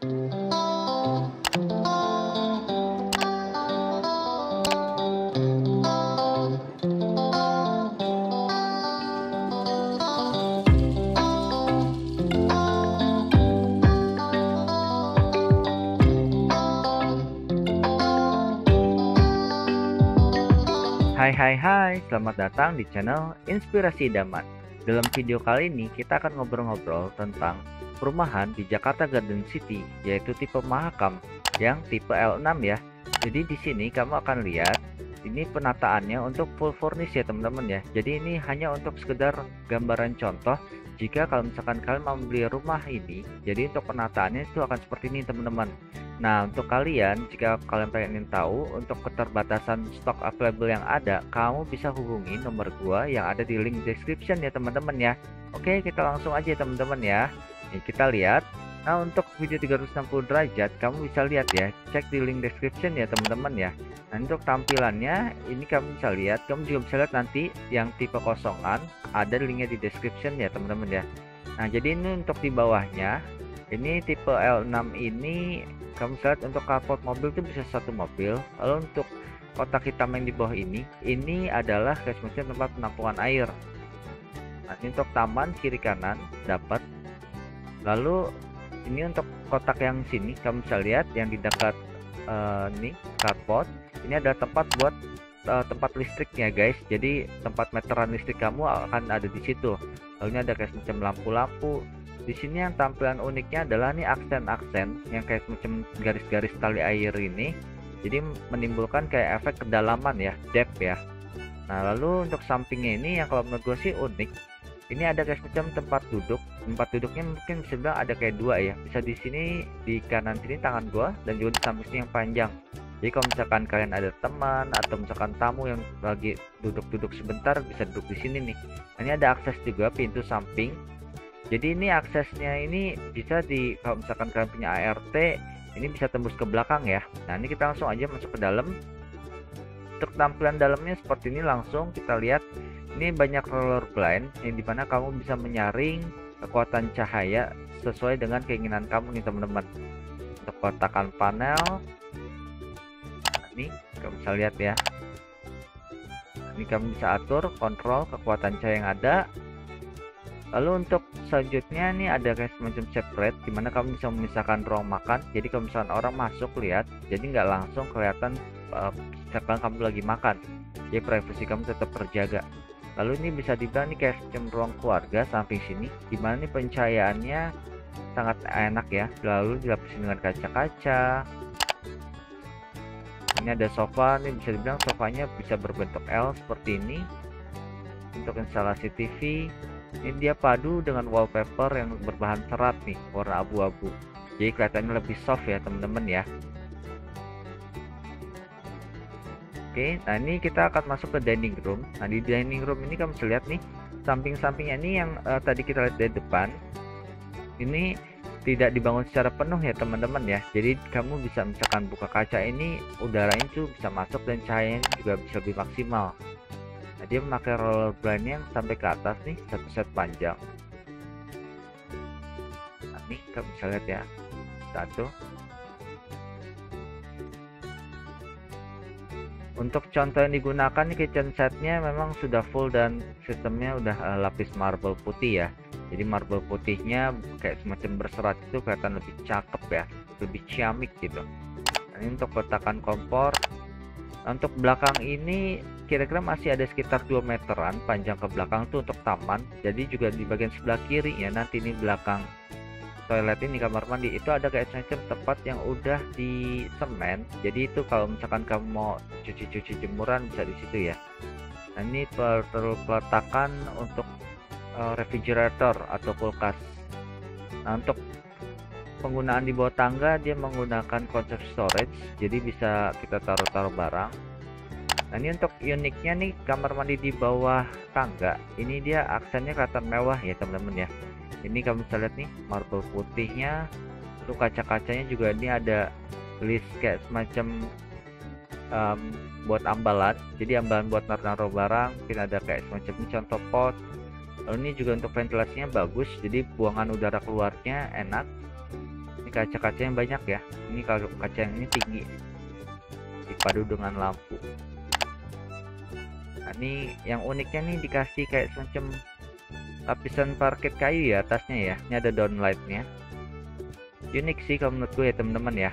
Hai, selamat datang di channel Inspirasi Idaman. Dalam video kali ini kita akan ngobrol-ngobrol tentang perumahan di Jakarta Garden City, yaitu tipe Mahakam yang tipe L6 ya. Jadi di sini kamu akan lihat ini penataannya untuk full furnish ya teman-teman ya. Jadi ini hanya untuk sekedar gambaran contoh jika kalau misalkan kalian mau beli rumah ini, jadi untuk penataannya itu akan seperti ini teman-teman. Nah, untuk kalian, jika kalian pengen tahu untuk keterbatasan stok available yang ada, kamu bisa hubungi nomor gua yang ada di link description ya teman-teman ya. Oke, kita langsung aja teman-teman ya. Nih, kita lihat. Nah, untuk video 360 derajat, kamu bisa lihat ya, cek di link description ya teman-teman ya. Nah, untuk tampilannya, ini kamu bisa lihat, kamu juga bisa lihat nanti yang tipe kosongan, ada linknya di description ya teman-teman ya. Nah, jadi ini untuk di bawahnya, ini tipe L6 ini kamu bisa lihat untuk carport mobil itu bisa satu mobil. Lalu untuk kotak hitam yang di bawah ini adalah kayak semacam tempat penampungan air. Nah, ini untuk taman kiri kanan dapat. Lalu ini untuk kotak yang sini kamu bisa lihat yang di dekat nih carport. Ini adalah tempat buat tempat listriknya guys. Jadi tempat meteran listrik kamu akan ada di situ. Lalu ini ada kayak semacam lampu-lampu. Di sini yang tampilan uniknya adalah nih aksen-aksen yang kayak semacam garis-garis tali air ini. Jadi menimbulkan kayak efek kedalaman ya, depth ya. Nah, lalu untuk sampingnya ini yang kalau menurut gue sih unik. Ini ada kayak semacam tempat duduk. Tempat duduknya mungkin bisa bilang ada kayak dua ya. Bisa di sini di kanan sini tangan gua dan juga di samping sini yang panjang. Jadi kalau misalkan kalian ada teman atau misalkan tamu yang lagi duduk-duduk sebentar bisa duduk di sini nih. Nah, ini ada akses juga pintu samping. Jadi ini aksesnya ini bisa di kalau misalkan kalian punya ART ini bisa tembus ke belakang ya. Nah, ini kita langsung aja masuk ke dalam. Untuk tampilan dalamnya seperti ini langsung kita lihat. Ini banyak roller blind yang dimana kamu bisa menyaring kekuatan cahaya sesuai dengan keinginan kamu nih teman-teman. Untuk kotakan panel, ini kamu bisa lihat ya. Ini kamu bisa atur kontrol kekuatan cahaya yang ada. Lalu untuk selanjutnya nih ada kayak semacam separate dimana kamu bisa memisahkan ruang makan. Jadi kalau misalkan orang masuk lihat, jadi nggak langsung kelihatan misalkan kamu lagi makan. Jadi privasi kamu tetap terjaga. Lalu ini bisa dibilang nih kayak semacam ruang keluarga samping sini, dimana nih pencahayaannya sangat enak ya. Lalu dilapisi dengan kaca-kaca. Ini ada sofa, nih bisa dibilang sofanya bisa berbentuk L seperti ini. Untuk instalasi TV. Ini dia padu dengan wallpaper yang berbahan serat nih, warna abu-abu. Jadi kelihatannya lebih soft ya teman-teman ya. Oke, nah ini kita akan masuk ke dining room. Nah, di dining room ini kamu bisa lihat nih, samping-sampingnya ini yang tadi kita lihat dari depan. Ini tidak dibangun secara penuh ya teman-teman ya. Jadi kamu bisa misalkan buka kaca ini, udaranya itu bisa masuk dan cahayanya juga bisa lebih maksimal. Nah, dia memakai roller blind yang sampai ke atas nih, satu set panjang. Nah, nih kamu bisa lihat ya, satu. Untuk contoh yang digunakan nih kitchen setnya memang sudah full dan sistemnya udah lapis marble putih ya. Jadi marble putihnya kayak semacam berserat itu kelihatan lebih cakep ya, lebih ciamik gitu. Nah, ini untuk kotakan kompor. Untuk belakang ini kira-kira masih ada sekitar 2 meteran panjang ke belakang tuh untuk taman. Jadi juga di bagian sebelah kiri ya, nanti ini belakang toilet ini kamar mandi itu ada kayak semacam tempat yang udah di semen. Jadi itu kalau misalkan kamu mau cuci-cuci jemuran bisa di situ ya. Nah, ini perlu peletakan untuk refrigerator atau kulkas. Nah, untuk penggunaan di bawah tangga dia menggunakan konsep storage, jadi bisa kita taruh-taruh barang. Nah, ini untuk uniknya nih kamar mandi di bawah tangga ini dia aksennya kelihatan mewah ya teman-teman ya. Ini kamu bisa lihat nih marble putihnya, untuk kaca-kacanya juga ini ada list kayak semacam buat ambalan. Jadi ambalan buat naruh barang, mungkin ada kayak semacam ini contoh pot. Lalu ini juga untuk ventilasinya bagus, jadi buangan udara keluarnya enak. Ini kaca-kaca yang banyak ya. Ini kalau kaca yang ini tinggi dipadu dengan lampu. Nah, ini yang uniknya nih dikasih kayak semacam lapisan parket kayu ya atasnya ya. Ini ada downlightnya. Unik sih kalau menurut gue ya teman-teman ya.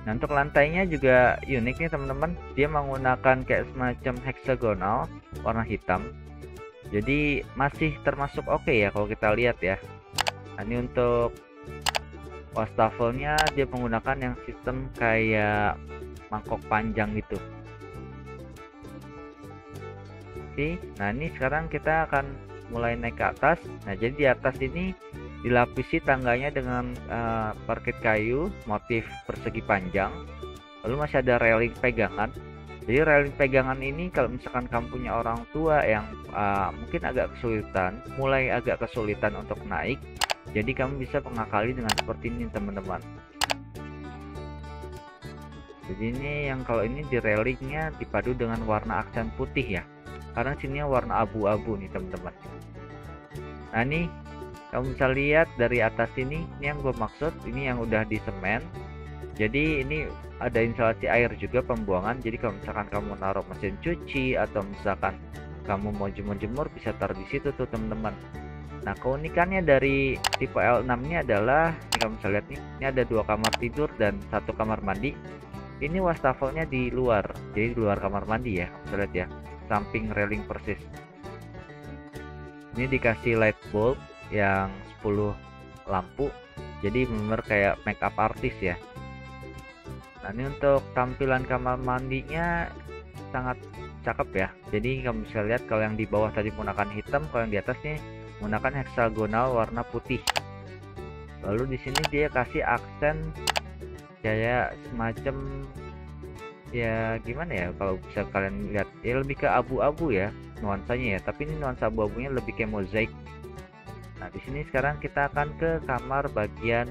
Nah, untuk lantainya juga unik nih teman-teman. Dia menggunakan kayak semacam hexagonal warna hitam. Jadi masih termasuk oke ya kalau kita lihat ya. Nah, ini untuk wastafelnya dia menggunakan yang sistem kayak mangkok panjang gitu. Oke, nah ini sekarang kita akan mulai naik ke atas. Nah, jadi di atas ini dilapisi tangganya dengan parket kayu motif persegi panjang, lalu masih ada railing pegangan. Jadi railing pegangan ini kalau misalkan kamu punya orang tua yang mungkin mulai agak kesulitan untuk naik, jadi kamu bisa mengakali dengan seperti ini teman-teman. Jadi ini yang kalau ini di railingnya dipadu dengan warna aksen putih ya, karena sini warna abu-abu nih teman-teman. Nah, ini kamu bisa lihat dari atas ini yang gue maksud, ini yang udah di semen. Jadi ini ada instalasi air juga pembuangan. Jadi kalau misalkan kamu naruh mesin cuci atau misalkan kamu mau jemur-jemur bisa taruh di situ tuh teman-teman. Nah, keunikannya dari tipe L6 ini adalah, ini kamu bisa lihat nih, ini ada 2 kamar tidur dan 1 kamar mandi. Ini wastafelnya di luar, jadi di luar kamar mandi ya, kamu bisa lihat ya, samping railing persis. Ini dikasih light bulb yang 10 lampu, jadi bener kayak makeup artis ya. Nah, ini untuk tampilan kamar mandinya sangat cakep ya. Jadi kamu bisa lihat kalau yang di bawah tadi menggunakan hitam, kalau yang di atasnya menggunakan hexagonal warna putih. Lalu di sini dia kasih aksen kayak semacam ya gimana ya, kalau bisa kalian lihat ya lebih ke abu-abu ya nuansanya ya, tapi ini nuansa abu-abunya lebih kayak mozaik. Nah, di sini sekarang kita akan ke kamar bagian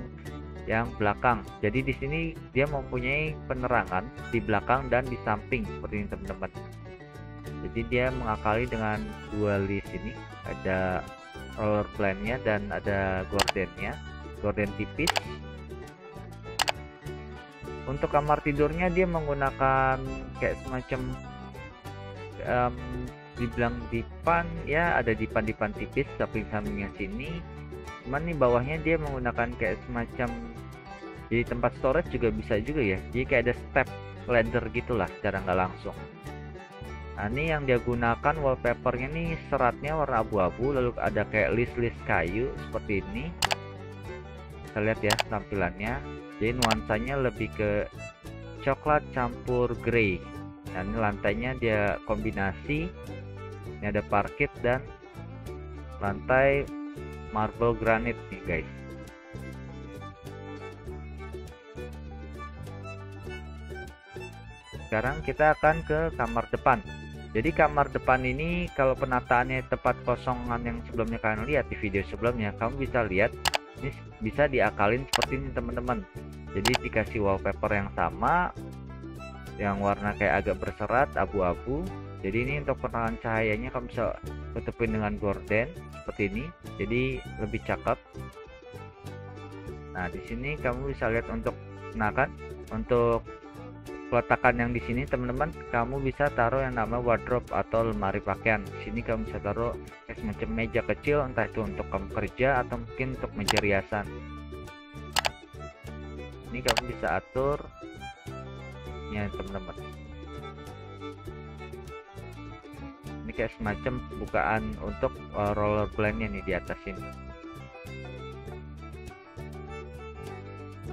yang belakang. Jadi di sini dia mempunyai penerangan di belakang dan di samping seperti ini teman-teman. Jadi dia mengakali dengan 2 list ini, ada roller plan-nya dan ada gordennya, gorden tipis. Untuk kamar tidurnya dia menggunakan kayak semacam dibilang dipan ya, ada dipan tipis tapi sampingnya sini. Cuman nih bawahnya dia menggunakan kayak semacam jadi tempat storage juga bisa juga ya. Jadi kayak ada step ladder gitulah secara nggak langsung. Nah, ini yang dia gunakan wallpapernya nih seratnya warna abu-abu, lalu ada kayak list-list kayu seperti ini. Kita lihat ya tampilannya. Jadi nuansanya lebih ke coklat campur grey. Nah, ini lantainya dia kombinasi. Ini ada parket dan lantai marble granite nih guys. Sekarang kita akan ke kamar depan. Jadi kamar depan ini kalau penataannya tempat kosongan yang sebelumnya kalian lihat di video sebelumnya, kamu bisa lihat ini bisa diakalin seperti ini teman-teman. Jadi dikasih wallpaper yang sama, yang warna kayak agak berserat abu-abu. Jadi ini untuk penerangan cahayanya kamu bisa tutupin dengan gorden seperti ini, jadi lebih cakep. Nah, di sini kamu bisa lihat untuk untuk peletakan yang di sini teman-teman, kamu bisa taruh yang namanya wardrobe atau lemari pakaian. Di sini kamu bisa taruh semacam meja kecil, entah itu untuk kamu kerja atau mungkin untuk meja riasan. Ini kamu bisa atur ya teman-teman. Ini kayak semacam bukaan untuk roller blade-nya nih di atas ini.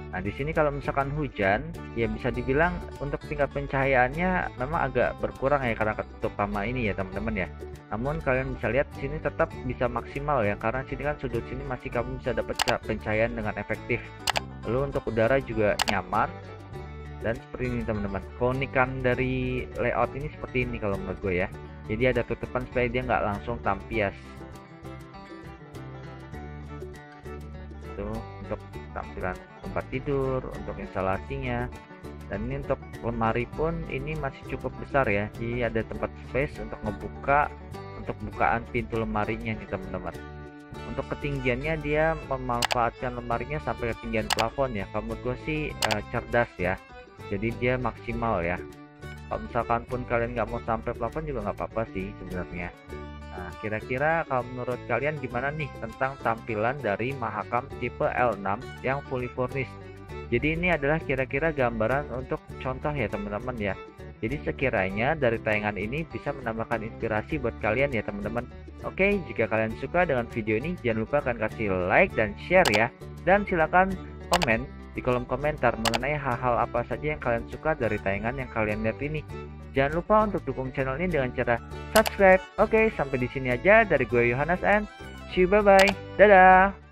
Nah, di sini kalau misalkan hujan, ya bisa dibilang untuk tingkat pencahayaannya memang agak berkurang ya karena ketutup sama ini ya teman-teman ya. Namun kalian bisa lihat sini tetap bisa maksimal ya, karena sini kan sudut sini masih kamu bisa dapat pencahayaan dengan efektif. Lalu untuk udara juga nyaman dan seperti ini teman-teman. Keunikan dari layout ini seperti ini kalau menurut gue ya. Jadi ada tutupan supaya dia nggak langsung tampias. Itu untuk tampilan tempat tidur, untuk instalasinya. Dan ini untuk lemari pun ini masih cukup besar ya. Jadi ada tempat space untuk ngebuka, untuk bukaan pintu lemarinya nih teman-teman. Untuk ketinggiannya dia memanfaatkan lemarinya sampai ketinggian plafon ya. Kalau menurut gue sih cerdas ya. Jadi dia maksimal ya. Kalau misalkan pun kalian nggak mau sampai plafon juga nggak apa-apa sih sebenarnya. Nah, kira-kira kalau menurut kalian gimana nih tentang tampilan dari Mahakam tipe L6 yang fully furnished? Jadi ini adalah kira-kira gambaran untuk contoh ya teman-teman ya. Jadi sekiranya dari tayangan ini bisa menambahkan inspirasi buat kalian ya teman-teman. Oke, jika kalian suka dengan video ini jangan lupa kalian kasih like dan share ya. Dan silakan komen di kolom komentar mengenai hal-hal apa saja yang kalian suka dari tayangan yang kalian lihat ini. Jangan lupa untuk dukung channel ini dengan cara subscribe. Oke, sampai di sini aja dari gue Yohanes and see you, bye bye. Dadah.